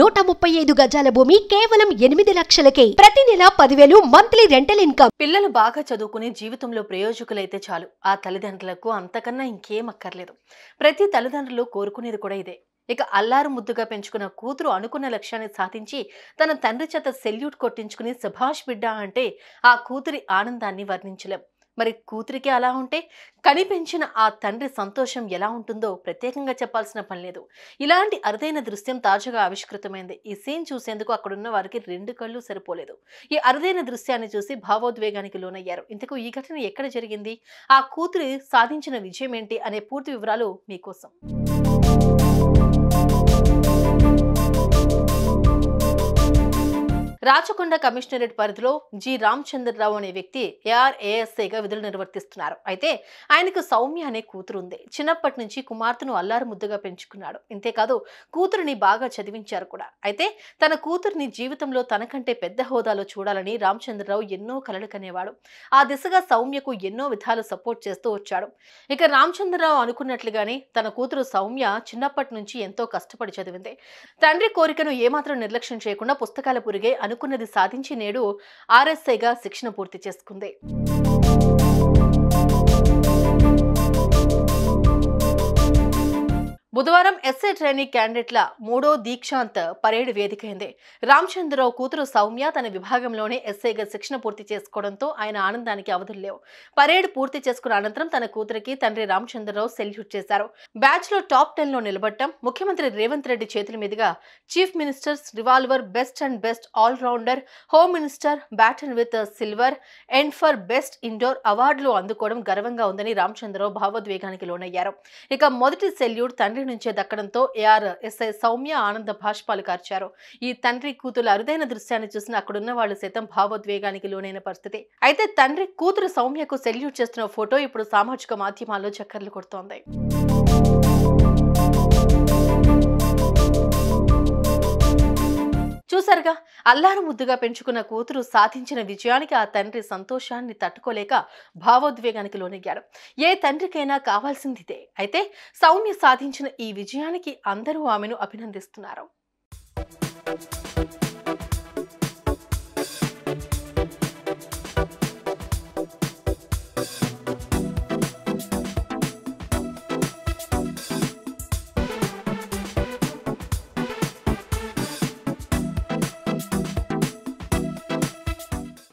135 గజాల భూమి కేవలం 8 లక్షలకే. ప్రతి నెల 10,000 మంత్లీ రెంటల్ ఇన్కమ్. పిల్లలు బాగా చదువుకుని జీవితంలో ప్రయోజకులైతే చాలు. ఆ తల్లిదండ్రులకు అంతకన్నా ఇంకేం అక్కర్లేదు. ప్రతి తల్లిదండ్రులు కోరుకునేది కూడా ఇదే. ఇక అల్లారు ముద్దుగా పెంచుకున్న కూతురు అనుకున్న లక్ష్యాన్ని సాధించి తన తండ్రి చేత సెల్యూట్ కొట్టించుకుని శభాష్ బిడ్డ అంటే ఆ కూతురి ఆనందాన్ని వర్ణించలేం. మరి కూతురికి అలా ఉంటే కనిపెంచిన ఆ తండ్రి సంతోషం ఎలా ఉంటుందో ప్రత్యేకంగా చెప్పాల్సిన పని లేదు. ఇలాంటి అరుదైన దృశ్యం తాజాగా ఆవిష్కృతమైంది. ఈ సీన్ చూసేందుకు అక్కడున్న వారికి 2 కళ్ళు సరిపోలేదు. ఈ అరుదైన దృశ్యాన్ని చూసి భావోద్వేగానికి లోనయ్యారు. ఇంతకు ఈ ఘటన ఎక్కడ జరిగింది, ఆ కూతురి సాధించిన విజయం ఏంటి అనే పూర్తి వివరాలు మీకోసం. రాచకొండ కమిషనరేట్ పరిధిలో జి రామచంద్రరావు అనే వ్యక్తి ARASIగా విధులు నిర్వర్తిస్తున్నారు. అయితే ఆయనకు సౌమ్య అనే కూతురు ఉంది. చిన్నప్పటి నుంచి కుమార్తెను అల్లారు ముద్దుగా పెంచుకున్నాడు. ఇంతేకాదు కూతురుని బాగా చదివించారు కూడా. అయితే తన కూతురిని జీవితంలో తనకంటే పెద్ద హోదాలో చూడాలని రామచంద్రరావు ఎన్నో కలలు కనేవాడు. ఆ దిశగా సౌమ్యకు ఎన్నో విధాలు సపోర్ట్ చేస్తూ వచ్చాడు. ఇక రామచంద్రరావు అనుకున్నట్లుగానే తన కూతురు సౌమ్య చిన్నప్పటి నుంచి ఎంతో కష్టపడి చదివింది. తండ్రి కోరికను ఏమాత్రం నిర్లక్ష్యం చేయకుండా పుస్తకాల పురిగే అనుకున్నది సాధించి నేడు RSIగా శిక్షణ పూర్తి చేసుకుంది. బుధవారం ఎస్ఐ ట్రైనింగ్ క్యాండిడేట్ల 3వ దీక్షాంత్ పరేడ్ వేదికైంది. రామచంద్రరావు కూతురు సౌమ్య తన విభాగంలోనే ఎస్ఐగా శిక్షణ పూర్తి చేసుకోవడంతో ఆయన ఆనందానికి అవధులు లేవు. పరేడ్ పూర్తి చేసుకున్న అనంతరం తన కూతురికి తండ్రి రామచంద్రరావు సెల్యూట్ చేశారు. బ్యాచ్ లో టాప్ 10లో నిలబడటం, ముఖ్యమంత్రి రేవంత్ రెడ్డి చేతుల మీదుగా chief ministers revolver best and best allrounder, home minister baton with silver and for best indoor అవార్డులు అందుకోవడం గర్వంగా ఉందని రామచంద్రరావు భావోద్వేగానికి లోనయ్యారు. ఇక మొదటి సెల్యూట్ తండ్రి నుంచే దక్కడంతో ARSI సౌమ్య ఆనంద భాష్పాలు కార్చారు. ఈ తండ్రి కూతురు అరుదైన దృశ్యాన్ని చూసిన అక్కడున్న వాళ్ళు సైతం భావోద్వేగానికి లోనైన పరిస్థితి. అయితే తండ్రి కూతురు సౌమ్యకు సెల్యూట్ చేస్తున్న ఫోటో ఇప్పుడు సామాజిక మాధ్యమాల్లో చక్కర్లు కొడుతోంది. చూసారుగా, అల్లారు ముద్దుగా పెంచుకున్న కూతురు సాధించిన విజయానికి ఆ తండ్రి సంతోషాన్ని తట్టుకోలేక భావోద్వేగానికి లోనయ్యాడు. ఏ తండ్రికైనా కావాల్సిందిదే. అయితే సౌమ్య సాధించిన ఈ విజయానికి అందరూ ఆమెను అభినందిస్తున్నారు.